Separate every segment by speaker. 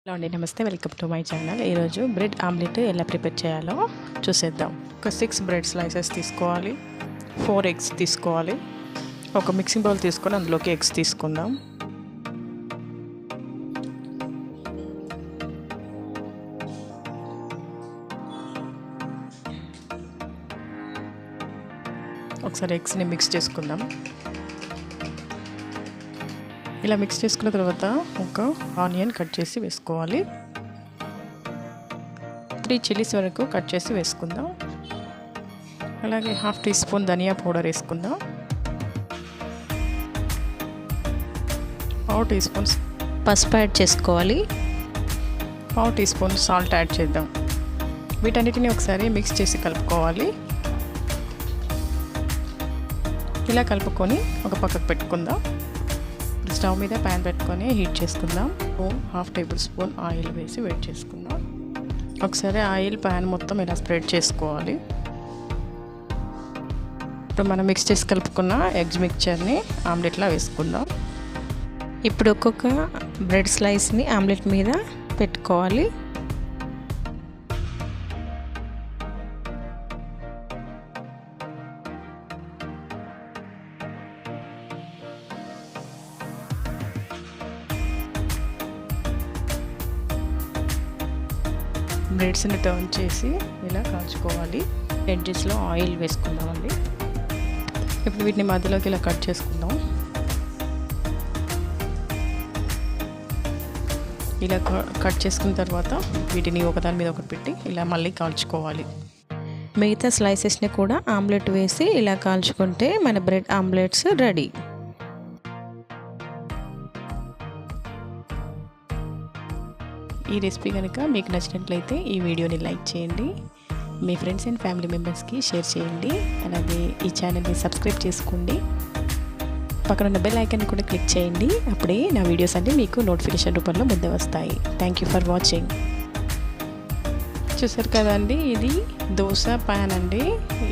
Speaker 1: Hello అండి, నమస్తే. Welcome to my channel. ఈరోజు బ్రెడ్ ఆమ్లెట్ ఎలా ప్రిపేర్ చేయాలో చూసేద్దాం. ఒక 6 బ్రెడ్ స్లైసెస్ తీసుకోవాలి, 4 ఎగ్స్ తీసుకోవాలి. ఒక మిక్సింగ్ బౌల్ తీసుకొని అందులోకి ఎగ్స్ తీసుకుందాం. ఒకసారి ఎగ్స్ని మిక్స్ చేసుకుందాం. ఇలా మిక్స్ చేసుకున్న తర్వాత ఒక ఆనియన్ కట్ చేసి వేసుకోవాలి. 3 చిల్లీస్ వరకు కట్ చేసి వేసుకుందాం. అలాగే 1/2 టీ స్పూన్ ధనియా పౌడర్ వేసుకుందాం. 1/2 టీ స్పూన్
Speaker 2: పసుపు యాడ్ చేసుకోవాలి.
Speaker 1: 1/2 టీ స్పూన్ సాల్ట్ యాడ్ చేద్దాం. వీటన్నిటిని ఒకసారి మిక్స్ చేసి కలుపుకోవాలి. ఇలా కలుపుకొని ఒక పక్కకు పెట్టుకుందాం. స్టవ్ మీద ప్యాన్ పెట్టుకొని హీట్ చేసుకుందాం. 1/2 టేబుల్ స్పూన్ ఆయిల్ వేసి వేడి చేసుకుందాం. ఒకసారి ఆయిల్ ప్యాన్ మొత్తం ఇలా స్ప్రెడ్ చేసుకోవాలి. ఇప్పుడు మనం మిక్స్ చేసి కలుపుకున్న ఎగ్స్ మిక్చర్ని ఆమ్లెట్లా వేసుకుందాం.
Speaker 2: ఇప్పుడు ఒక్కొక్క బ్రెడ్ స్లైస్ని ఆమ్లెట్ మీద పెట్టుకోవాలి.
Speaker 1: బ్రెడ్స్ని టర్న్ చేసి ఇలా కాల్చుకోవాలి. ఎడ్జెస్లో ఆయిల్ వేసుకుందామండి. ఇప్పుడు వీటిని మధ్యలోకి ఇలా కట్ చేసుకుందాం. ఇలా కట్ చేసుకున్న తర్వాత వీటిని ఒకదాని మీద ఒకటి పెట్టి ఇలా మళ్ళీ కాల్చుకోవాలి.
Speaker 2: మిగతా స్లైసెస్ని కూడా ఆమ్లెట్ వేసి ఇలా కాల్చుకుంటే మన బ్రెడ్ ఆమ్లెట్స్ రెడీ.
Speaker 1: ఈ రెసిపీ కనుక మీకు నచ్చినట్లయితే ఈ వీడియోని లైక్ చేయండి, మీ ఫ్రెండ్స్ అండ్ ఫ్యామిలీ మెంబర్స్కి షేర్ చేయండి. అలాగే ఈ ఛానల్ని సబ్స్క్రైబ్ చేసుకోండి. పక్కన ఉన్న బెల్ ఐకాన్ కూడా క్లిక్ చేయండి. అప్పుడే నా వీడియోస్ అన్నీ మీకు నోటిఫికేషన్ రూపంలో ముందే వస్తాయి. Thank you for watching. చూసారు కదండి, ఇది దోశ ప్యాన్ అండి.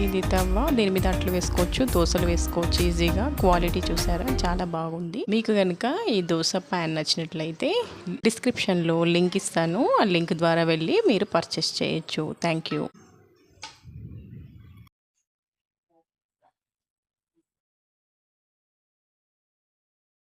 Speaker 1: ఇది తవ్వ, దీని మీద అట్లు వేసుకోవచ్చు, దోశలు వేసుకోవచ్చు ఈజీగా. క్వాలిటీ చూసారా, చాలా బాగుంది. మీకు కనుక ఈ దోశ ప్యాన్ నచ్చినట్లయితే డిస్క్రిప్షన్లో లింక్ ఇస్తాను. ఆ లింక్ ద్వారా వెళ్ళి మీరు పర్చేస్ చేయొచ్చు. Thank you.